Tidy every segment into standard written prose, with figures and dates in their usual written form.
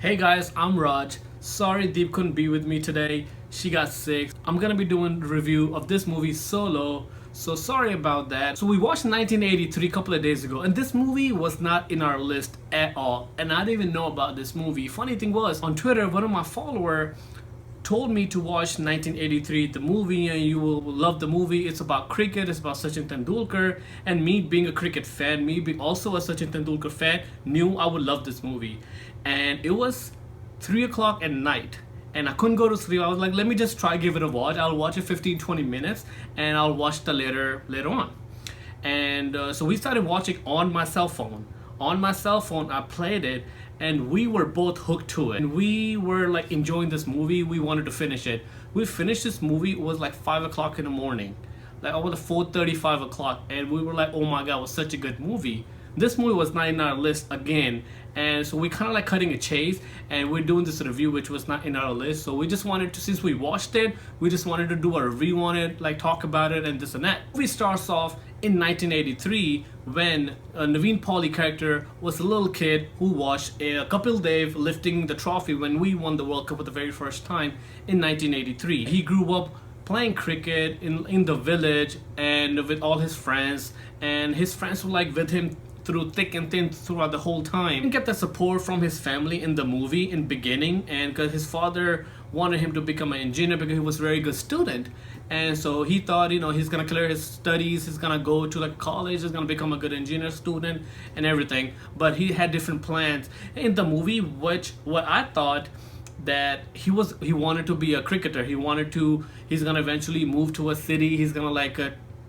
Hey guys, I'm Raj. Sorry Deep couldn't be with me today. She got sick. I'm gonna be doing a review of this movie solo. So sorry about that. So we watched 1983 a couple of days ago, and this movie was not in our list at all. And I didn't even know about this movie. Funny thing was, on Twitter, one of my followers told me to watch 1983 the movie and you will love the movie. It's about cricket, it's about Sachin Tendulkar, and me being a cricket fan, me being also a Sachin Tendulkar fan, knew I would love this movie. And it was 3 o'clock at night and I couldn't go to sleep. I was like, let me just try give it a watch. I'll watch it 15-20 minutes and I'll watch the later on. And so we started watching on my cell phone. On my cell phone I played it and we were both hooked to it, and we were like enjoying this movie. We wanted to finish it. We finished this movie. It was like 5 o'clock in the morning, like over 4:30, 5 o'clock, and we were like, oh my god, it was such a good movie. This movie was not in our list again, and so we kind of like cutting a chase and we're doing this review which was not in our list. So we just wanted to, since we watched it, we just wanted to do a review on it, like talk about it and this and that. The movie starts off in 1983 when a Nivin Pauly character was a little kid who watched a Kapil Dev lifting the trophy when we won the World Cup for the very first time in 1983. He grew up playing cricket in the village and with all his friends, and his friends were like with him through thick and thin throughout the whole time. He didn't get the support from his family in the movie in beginning, and because his father wanted him to become an engineer because he was a very good student, and so he thought, you know, he's gonna clear his studies, he's gonna go to like college, he's gonna become a good engineer student and everything. But he had different plans in the movie, which what I thought that he wanted to be a cricketer. He's gonna eventually move to a city, he's gonna like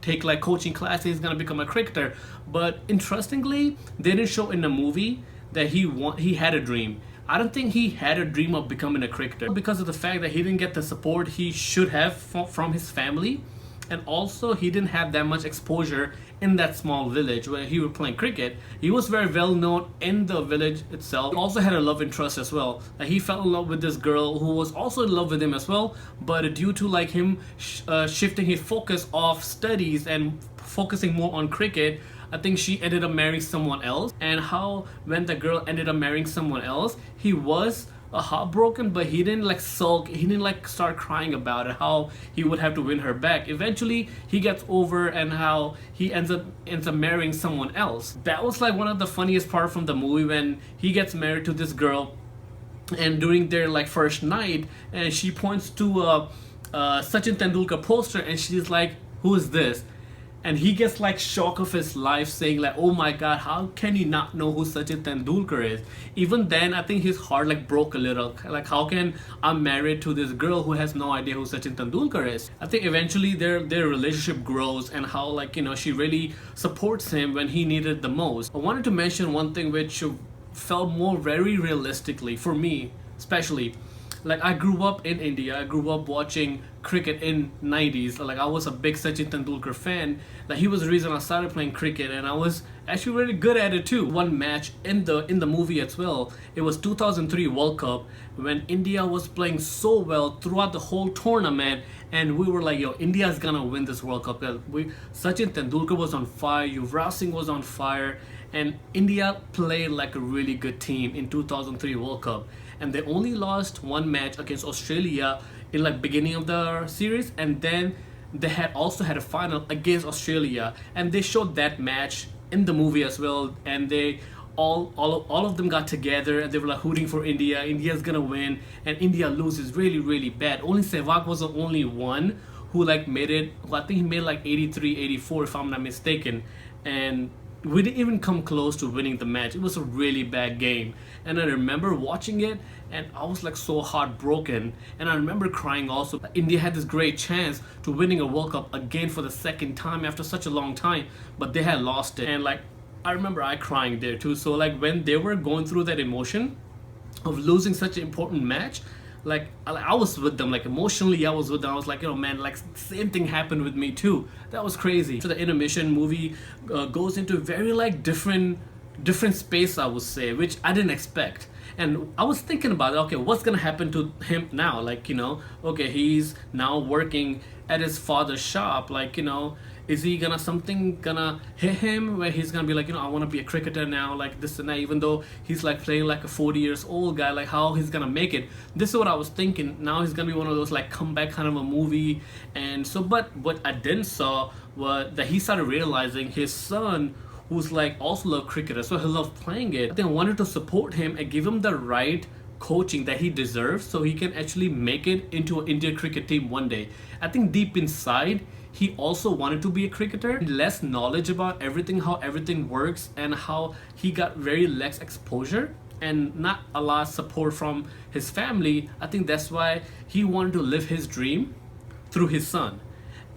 take like coaching classes, he's gonna become a cricketer. But interestingly, they didn't show in the movie that he had a dream. I don't think he had a dream of becoming a cricketer because of the fact that he didn't get the support he should have from his family, and also he didn't have that much exposure in that small village where he was playing cricket. He was very well known in the village itself. He also had a love interest as well. Like he fell in love with this girl who was also in love with him as well, but due to like him shifting his focus off studies and focusing more on cricket, I think she ended up marrying someone else. And how when the girl ended up marrying someone else, he was heartbroken, but he didn't like sulk, he didn't like start crying about it, how he would have to win her back. Eventually he gets over, and how he ends up marrying someone else. That was like one of the funniest part from the movie, when he gets married to this girl, and during their like first night, and she points to a Sachin Tendulkar poster and she's like, who is this? And he gets like shock of his life, saying like, oh my god, how can you not know who Sachin Tendulkar is? Even then I think his heart like broke a little, like how can I'm married to this girl who has no idea who Sachin Tendulkar is? I think eventually their relationship grows, and how like, you know, she really supports him when he needed the most. I wanted to mention one thing which felt more very realistically for me, especially. Like I grew up in India, I grew up watching cricket in 90s. Like I was a big Sachin Tendulkar fan. Like he was the reason I started playing cricket, and I was actually really good at it too. One match in the movie as well. It was 2003 World Cup when India was playing so well throughout the whole tournament, and we were like, yo, India's gonna win this World Cup. Sachin Tendulkar was on fire, Yuvraj Singh was on fire, and India played like a really good team in 2003 World Cup. And they only lost one match against Australia in like beginning of the series, and then they had also had a final against Australia, and they showed that match in the movie as well. And they all of them got together and they were like hooting for India. India's gonna win, and India loses really bad. Only Sehwag was the only one who like made it. Well, I think he made like 83, 84 if I'm not mistaken, and we didn't even come close to winning the match. It was a really bad game, and I remember watching it and I was like so heartbroken, and I remember crying also. India had this great chance to winning a World Cup again for the second time after such a long time, but they had lost it. And like I remember I crying there too. So like when they were going through that emotion of losing such an important match, like I was with them, like emotionally I was with them. I was like, you know, man, like same thing happened with me too. That was crazy. So the intermission movie goes into very like different space, I would say, which I didn't expect. And I was thinking about, okay, what's gonna happen to him now? Like, you know, okay, he's now working at his father's shop, like, you know, is he gonna something gonna hit him where he's gonna be like, I want to be a cricketer now, like this and that, even though he's like playing like a 40 years old guy, like how he's gonna make it. This is what I was thinking. Now he's gonna be one of those like comeback kind of a movie. And so, but what I didn't saw was that he started realizing his son, who's like also love cricketer, so he loved playing it. I think I wanted to support him and give him the right coaching that he deserves so he can actually make it into an Indian cricket team one day. I think deep inside he also wanted to be a cricketer. Less knowledge about everything, how everything works, and how he got very less exposure and not a lot of support from his family. I think that's why he wanted to live his dream through his son.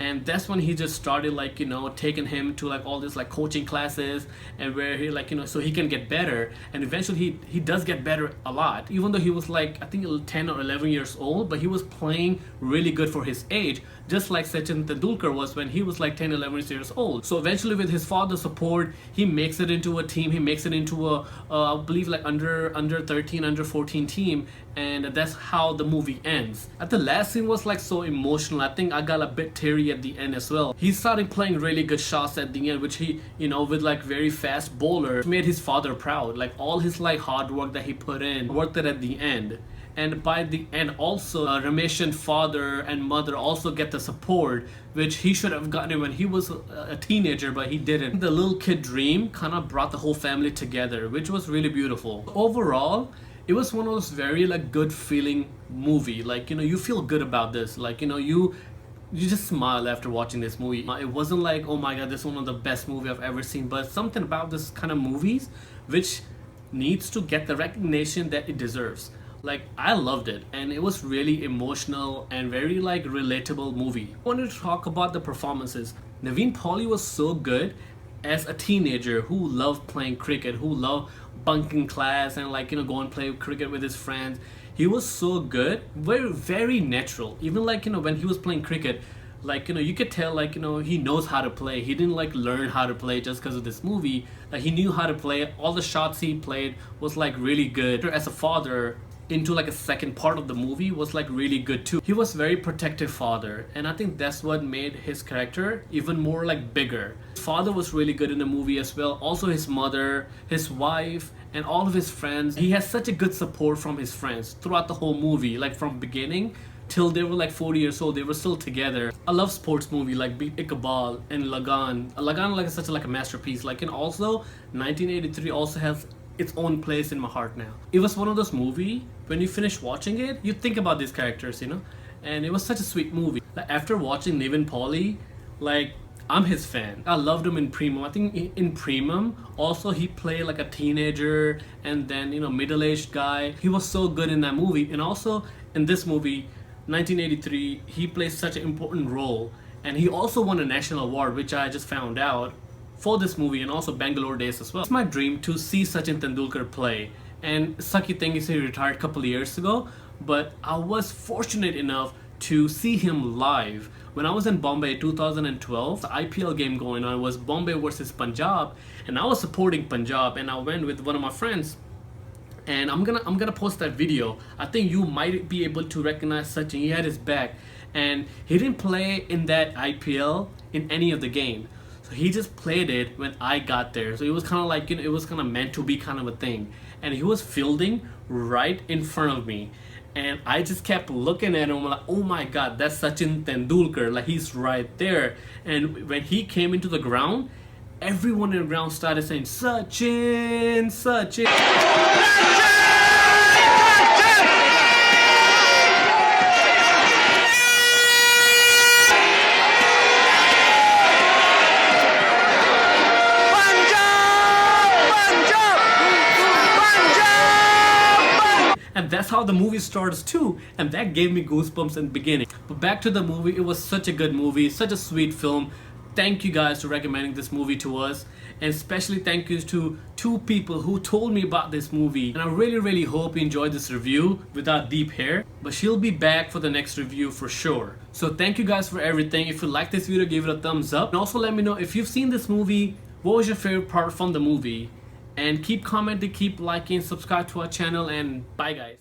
And that's when he just started like taking him to like all this like coaching classes, and where he like so he can get better. And eventually he does get better a lot, even though he was like I think 10 or 11 years old, but he was playing really good for his age, just like Sachin Tendulkar was when he was like 10 11 years old. So eventually with his father's support, he makes it into a team. He makes it into a I believe like under 13 under 14 team, and that's how the movie ends. At the last scene was like so emotional. I think I got a bit teary at the end as well. He started playing really good shots at the end, which he with like very fast bowler, made his father proud. Like all his like hard work that he put in worked it at the end. And by the end also Ramesh's father and mother also get the support which he should have gotten when he was a teenager, but he didn't. The little kid dream kind of brought the whole family together, which was really beautiful. Overall, it was one of those very like good feeling movie. Like you feel good about this. Like you just smile after watching this movie. It wasn't like, oh my god, this is one of the best movie I've ever seen, but something about this kind of movies which needs to get the recognition that it deserves. Like I loved it, and it was really emotional and very like relatable movie. I wanted to talk about the performances. Nivin Pauly was so good as a teenager who loved playing cricket, who loved bunking class and like go and play cricket with his friends. He was so good, very natural. Even like when he was playing cricket, like you could tell like he knows how to play. He didn't like learn how to play just because of this movie. Like he knew how to play. All the shots he played was like really good. As a father into like a second part of the movie was like really good too. He was very protective father, and I think that's what made his character even more like bigger. His father was really good in the movie as well. Also his mother, his wife, and all of his friends. He has such a good support from his friends throughout the whole movie, like from beginning till they were like 40 years old, they were still together. I love sports movie like Iqbal and Lagan. Lagan like is such like a masterpiece. Like, and also 1983 also has its own place in my heart now. It was one of those movies when you finish watching it, you think about these characters, and it was such a sweet movie. Like after watching Nivin Pauly, like I'm his fan. I loved him in Premium. I think in Premium also he played like a teenager and then middle-aged guy. He was so good in that movie. And also in this movie 1983 he plays such an important role, and he also won a national award, which I just found out, for this movie, and also Bangalore Days as well. It's my dream to see Sachin Tendulkar play, and sucky thing is he retired a couple of years ago, but I was fortunate enough to see him live when I was in Bombay 2012. The IPL game going on was Bombay versus Punjab, and I was supporting Punjab, and I went with one of my friends, and I'm gonna post that video. I think you might be able to recognize Sachin. He had his back, and he didn't play in that IPL in any of the game. So he just played it when I got there. So it was kind of like, it was kind of meant to be kind of a thing. And he was fielding right in front of me. And I just kept looking at him like, oh my god, that's Sachin Tendulkar. Like he's right there. And when he came into the ground, everyone in the ground started saying, Sachin, Sachin. And that's how the movie starts too, and that gave me goosebumps in the beginning. But back to the movie, it was such a good movie, such a sweet film. Thank you guys for recommending this movie to us, and especially thank you to two people who told me about this movie. And I really hope you enjoyed this review without deep hair, but she'll be back for the next review for sure. So thank you guys for everything. If you like this video, give it a thumbs up, and also let me know if you've seen this movie, what was your favorite part from the movie. And keep commenting, keep liking, subscribe to our channel, and bye guys.